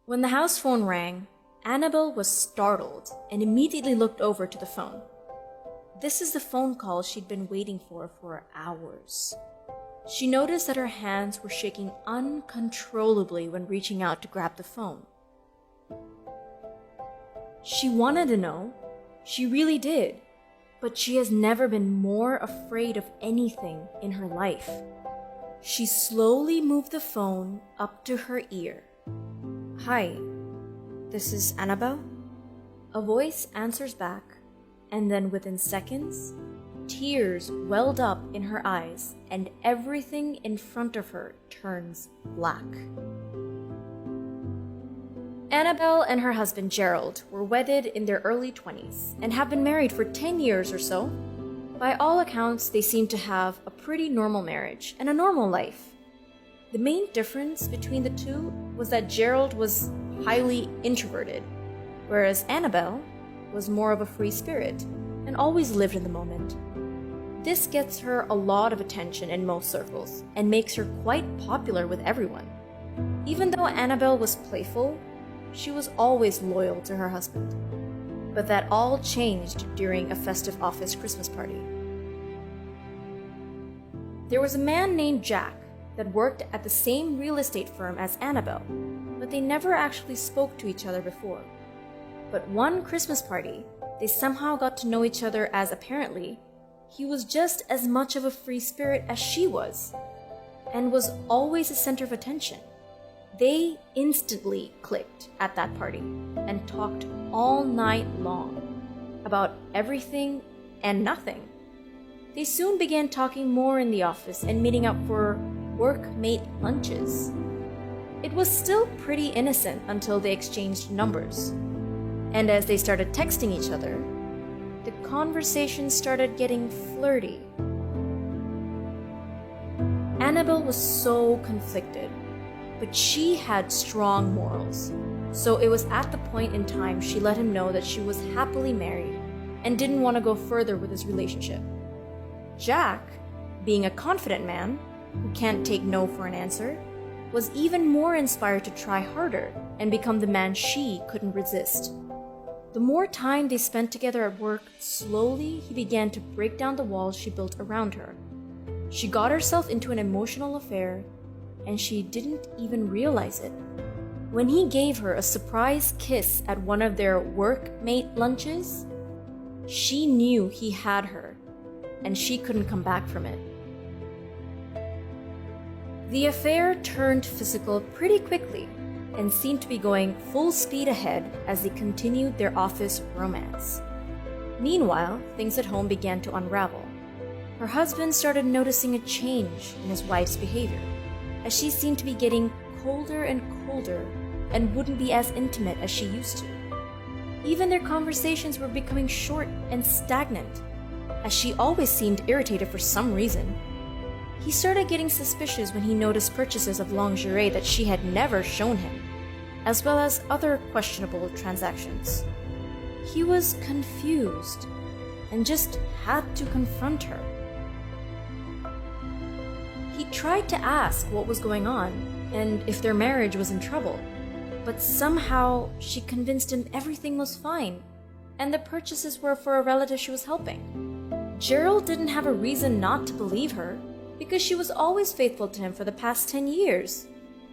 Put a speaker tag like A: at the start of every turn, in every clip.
A: When the house phone rang, Annabelle was startled and immediately looked over to the phone. This is the phone call she'd been waiting for hours. She noticed that her hands were shaking uncontrollably when reaching out to grab the phone. She wanted to know, she really did, but she has never been more afraid of anything in her life. She slowly moved the phone up to her ear. "Hi, this is Annabelle?" A voice answers back, and then within seconds, tears welled up in her eyes and everything in front of her turns black. Annabelle and her husband Gerald were wedded in their early 20s and have been married for 10 years or so. By all accounts, they seem to have a pretty normal marriage and a normal life. The main difference between the two was that Gerald was highly introverted, whereas Annabelle was more of a free spirit and always lived in the moment. This gets her a lot of attention in most circles and makes her quite popular with everyone. Even though Annabelle was playful, she was always loyal to her husband. But that all changed during a festive office Christmas party. There was a man named Jack that worked at the same real estate firm as Annabelle, but they never actually spoke to each other before. But one Christmas party, they somehow got to know each other, as apparently he was just as much of a free spirit as she was, and was always a center of attention. They instantly clicked at that party and talked all night long about everything and nothing. They soon began talking more in the office and meeting up for workmate lunches. It was still pretty innocent until they exchanged numbers. And as they started texting each other, the conversation started getting flirty. Annabelle was so conflicted, but she had strong morals. So it was at the point in time she let him know that she was happily married and didn't want to go further with his relationship. Jack, being a confident man who can't take no for an answer, was even more inspired to try harder and become the man she couldn't resist. The more time they spent together at work, slowly he began to break down the walls she built around her. She got herself into an emotional affair, and she didn't even realize it. When he gave her a surprise kiss at one of their workmate lunches, she knew he had her, and she couldn't come back from it. The affair turned physical pretty quickly and seemed to be going full speed ahead as they continued their office romance. Meanwhile, things at home began to unravel. Her husband started noticing a change in his wife's behavior, as she seemed to be getting colder and colder and wouldn't be as intimate as she used to. Even their conversations were becoming short and stagnant, as she always seemed irritated for some reason. He started getting suspicious when he noticed purchases of lingerie that she had never shown him, as well as other questionable transactions. He was confused and just had to confront her. He tried to ask what was going on and if their marriage was in trouble, but somehow she convinced him everything was fine and the purchases were for a relative she was helping. Gerald didn't have a reason not to believe her because she was always faithful to him for the past 10 years.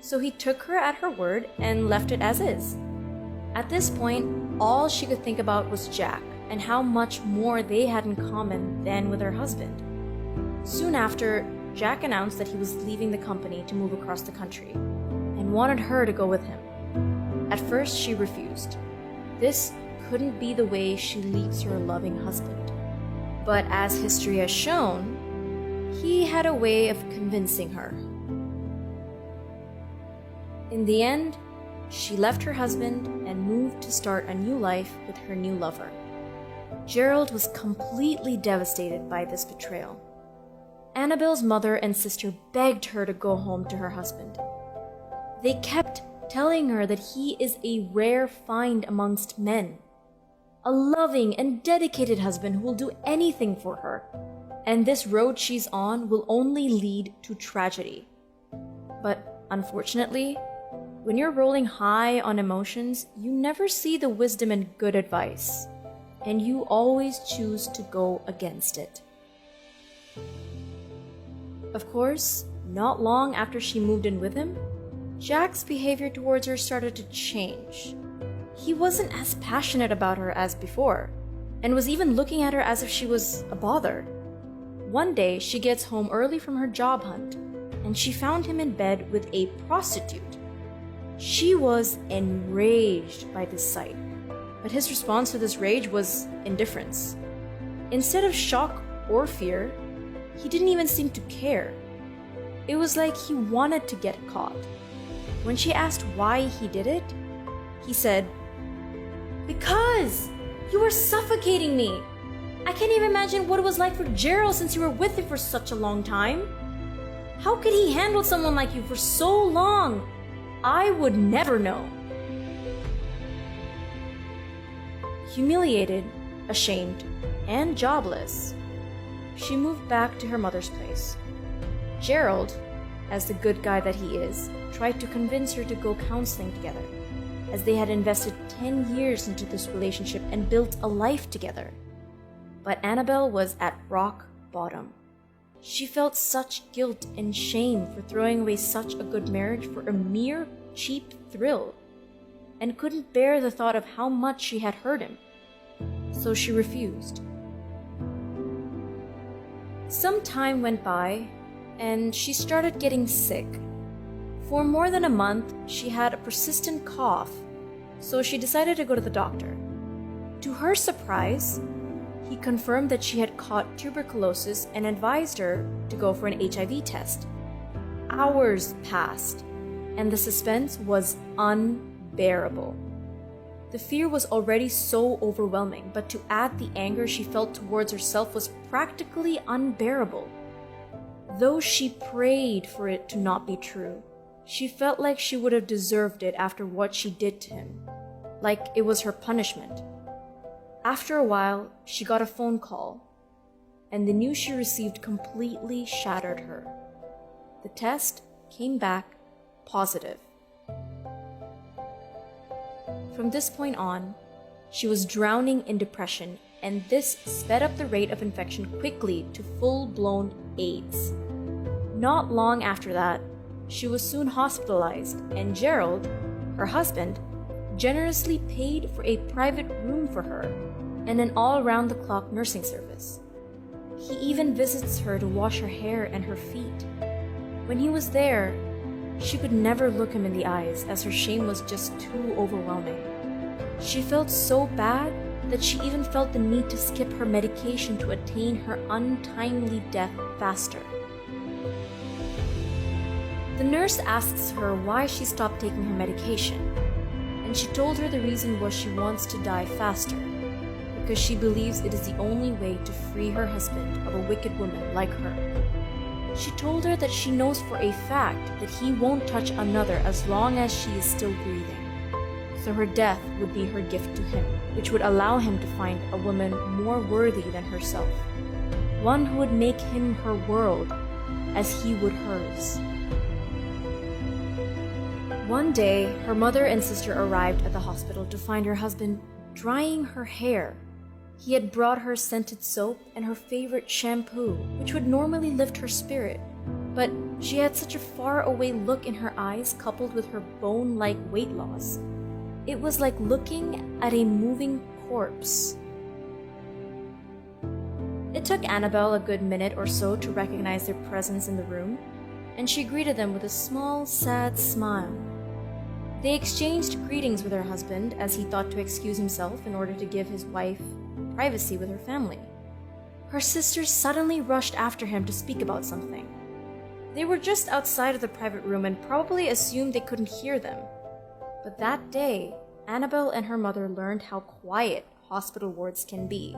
A: So he took her at her word and left it as is. At this point, all she could think about was Jack and how much more they had in common than with her husband. Soon after, Jack announced that he was leaving the company to move across the country and wanted her to go with him. At first, she refused. This couldn't be the way she leaves her loving husband. But as history has shown, he had a way of convincing her. In the end, she left her husband and moved to start a new life with her new lover. Gerald was completely devastated by this betrayal. Annabelle's mother and sister begged her to go home to her husband. They kept telling her that he is a rare find amongst men, a loving and dedicated husband who will do anything for her, and this road she's on will only lead to tragedy. But unfortunately, When you're rolling high on emotions, you never see the wisdom and good advice, and you always choose to go against it. Of course, not long after she moved in with him, Jack's behavior towards her started to change. He wasn't as passionate about her as before, and was even looking at her as if she was a bother. One day, she gets home early from her job hunt, and she found him in bed with a prostitute. She was enraged by this sight, but his response to this rage was indifference. Instead of shock or fear, he didn't even seem to care. It was like he wanted to get caught. When she asked why he did it, he said, "Because you were suffocating me. I can't even imagine what it was like for Gerald since you were with him for such a long time. How could he handle someone like you for so long? I would never know." Humiliated, ashamed, and jobless, she moved back to her mother's place. Gerald, as the good guy that he is, tried to convince her to go counseling together, as they had invested 10 years into this relationship and built a life together. But Annabelle was at rock bottom. She felt such guilt and shame for throwing away such a good marriage for a mere cheap thrill, and couldn't bear the thought of how much she had hurt him. So she refused. Some time went by, and she started getting sick. For more than a month, she had a persistent cough, so she decided to go to the doctor. To her surprise, he confirmed that she had caught tuberculosis and advised her to go for an HIV test. Hours passed, and the suspense was unbearable. The fear was already so overwhelming, but to add the anger she felt towards herself was practically unbearable. Though she prayed for it to not be true, she felt like she would have deserved it after what she did to him, like it was her punishment. After a while, she got a phone call, and the news she received completely shattered her. The test came back positive. From this point on, she was drowning in depression, and this sped up the rate of infection quickly to full-blown AIDS. Not long after that, she was soon hospitalized, and Gerald, her husband, generously paid for a private room for her and an all-around-the-clock nursing service. He even visits her to wash her hair and her feet. When he was there, she could never look him in the eyes as her shame was just too overwhelming. She felt so bad that she even felt the need to skip her medication to attain her untimely death faster. The nurse asks her why she stopped taking her medication, and she told her the reason was she wants to die faster, because she believes it is the only way to free her husband of a wicked woman like her. She told her that she knows for a fact that he won't touch another as long as she is still breathing. So her death would be her gift to him, which would allow him to find a woman more worthy than herself, one who would make him her world as he would hers. One day, her mother and sister arrived at the hospital to find her husband drying her hair. He had brought her scented soap and her favorite shampoo, which would normally lift her spirit. But she had such a far-away look in her eyes coupled with her bone-like weight loss. It was like looking at a moving corpse. It took Annabelle a good minute or so to recognize their presence in the room, and she greeted them with a small, sad smile. They exchanged greetings with her husband as he thought to excuse himself in order to give his wife privacy with her family. Her sisters suddenly rushed after him to speak about something. They were just outside of the private room and probably assumed they couldn't hear them. But that day, Annabelle and her mother learned how quiet hospital wards can be,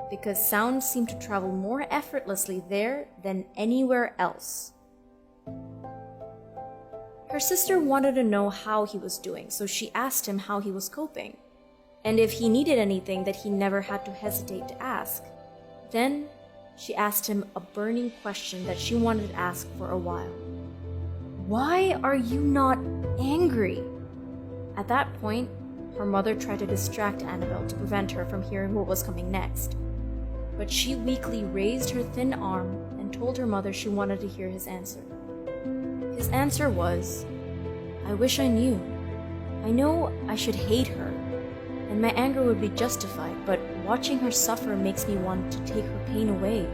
A: because sound seemed to travel more effortlessly there than anywhere else. Her sister wanted to know how he was doing, so she asked him how he was coping, and if he needed anything that he never had to hesitate to ask. Then she asked him a burning question that she wanted to ask for a while. "Why are you not angry?" angry. At that point, her mother tried to distract Annabelle to prevent her from hearing what was coming next. But she weakly raised her thin arm and told her mother she wanted to hear his answer. His answer was, "I wish I knew. I know I should hate her, and my anger would be justified, but watching her suffer makes me want to take her pain away.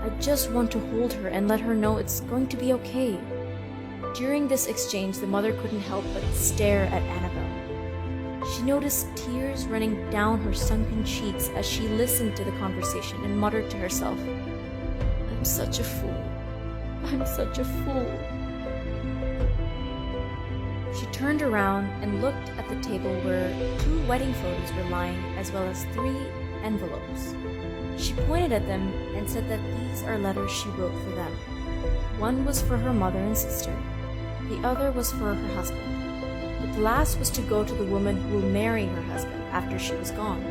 A: I just want to hold her and let her know it's going to be okay." During this exchange, the mother couldn't help but stare at Annabelle. She noticed tears running down her sunken cheeks as she listened to the conversation and muttered to herself, "I'm such a fool. I'm such a fool." She turned around and looked at the table where 2 wedding photos were lying, as well as 3 envelopes. She pointed at them and said that these are letters she wrote for them. One was for her mother and sister. The other was for her husband. But the last was to go to the woman who will marry her husband after she was gone.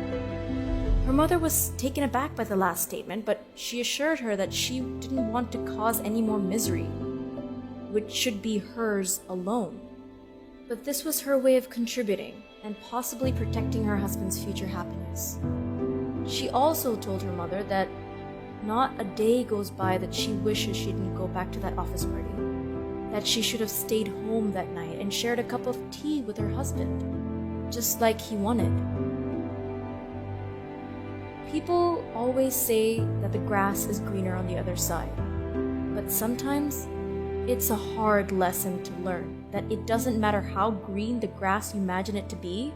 A: Her mother was taken aback by the last statement, but she assured her that she didn't want to cause any more misery, which should be hers alone. But this was her way of contributing and possibly protecting her husband's future happiness. She also told her mother that not a day goes by that she wishes she didn't go back to that office party, that she should have stayed home that night and shared a cup of tea with her husband, just like he wanted. People always say that the grass is greener on the other side, but sometimes it's a hard lesson to learn that it doesn't matter how green the grass you imagine it to be.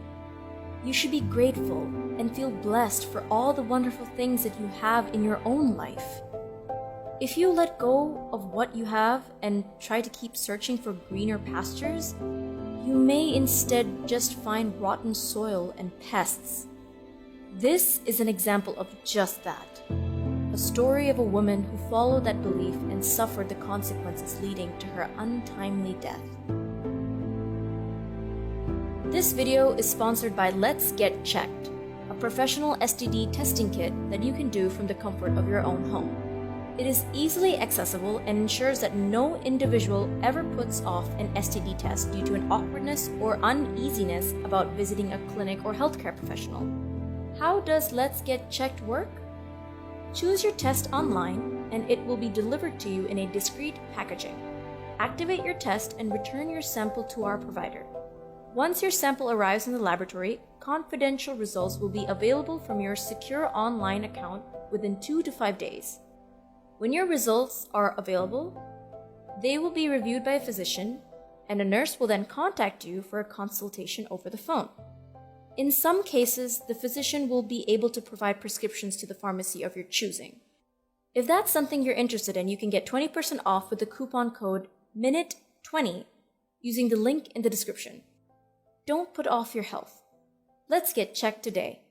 A: You should be grateful and feel blessed for all the wonderful things that you have in your own life. If you let go of what you have and try to keep searching for greener pastures, you may instead just find rotten soil and pests. This is an example of just that. A story of a woman who followed that belief and suffered the consequences leading to her untimely death. This video is sponsored by Let's Get Checked, a professional STD testing kit that you can do from the comfort of your own home. It is easily accessible and ensures that no individual ever puts off an STD test due to an awkwardness or uneasiness about visiting a clinic or healthcare professional. How does Let's Get Checked work? Choose your test online and it will be delivered to you in a discreet packaging. Activate your test and return your sample to our provider. Once your sample arrives in the laboratory, confidential results will be available from your secure online account within 2 to 5 days. When your results are available, they will be reviewed by a physician, and a nurse will then contact you for a consultation over the phone. In some cases, the physician will be able to provide prescriptions to the pharmacy of your choosing. If that's something you're interested in, you can get 20% off with the coupon code MINUTE20 using the link in the description. Don't put off your health. Let's get checked today.